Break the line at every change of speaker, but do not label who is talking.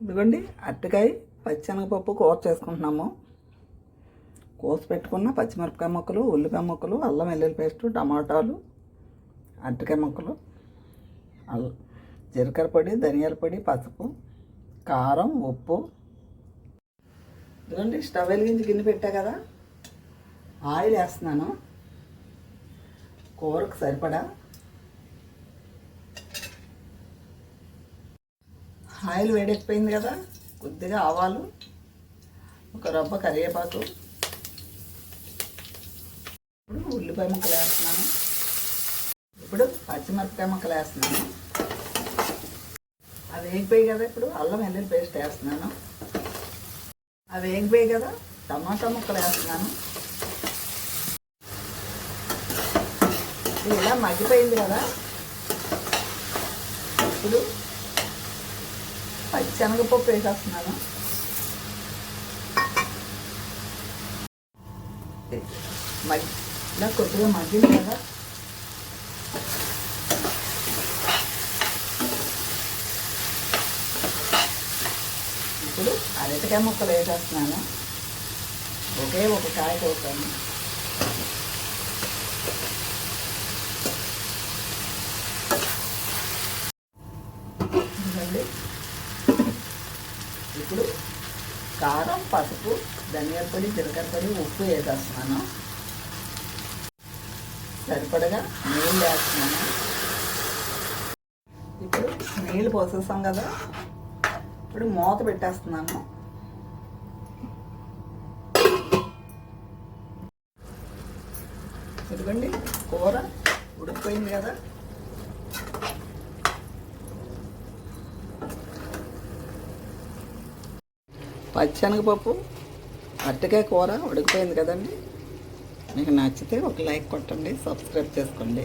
ఇదిగోండి అరటికాయ పచ్చెనగపప్పు కూర చేసుకుంటున్నాము. కోసి పెట్టుకున్న పచ్చిమిరపకాయ ముక్కలు, ఉల్లిపాయ ముక్కలు, అల్లం వెల్లుల్లి పేస్టు, టమాటాలు, అరటికాయ ముక్కలు, జీలకర్ర పొడి, ధనియాల పొడి, పసుపు, కారం, ఉప్పు. ఇదిగోండి స్టవ్ వెలిగించి గిన్నె పెట్టా కదా, ఆయిల్ వేస్తున్నాను కూరకు సరిపడా. ఆయిల్ వేడెక్కిపోయింది కదా, కొద్దిగా ఆవాలు, ఒక రవ్వ కరివేపాకు, ఇప్పుడు ఉల్లిపాయ ముక్కలు వేస్తున్నాను. ఇప్పుడు పచ్చిమిరపకాయ ముక్కలు వేస్తున్నాను. అవి వేగిపోయి కదా, ఇప్పుడు అల్లం వెల్లుల్లి పేస్ట్ వేస్తున్నాను. అవి వేగిపోయి కదా, టమాటా ముక్కలు వేస్తున్నాను. ఇది ఇలా మగ్గిపోయింది కదా, ఇప్పుడు పచ్చెనగపప్పు వేసేస్తున్నాను. ఇలా కొద్దిగా మగ్గింది కదా, ఇప్పుడు అరటికాయ ముక్కలు వేసేస్తున్నాను. ఒకే ఒక కాయ కోసాను. ఇప్పుడు కారం, పసుపు, ధనియాల పొడి, జీలకర్ర పొడి, ఉప్పు వేసేస్తున్నాను. సరిపడగా నీళ్ళు వేస్తున్నాను. ఇప్పుడు నీళ్ళు పోసేస్తాం కదా, ఇప్పుడు మూత పెట్టేస్తున్నాను. ఇదిగోండి కూర ఉడికిపోయింది కదా, పచ్చెనగపప్పు అరటికాయ కూర ఉడికిపోయింది కదండి. మీకు నచ్చితే ఒక లైక్ కొట్టండి, సబ్స్క్రైబ్ చేసుకోండి.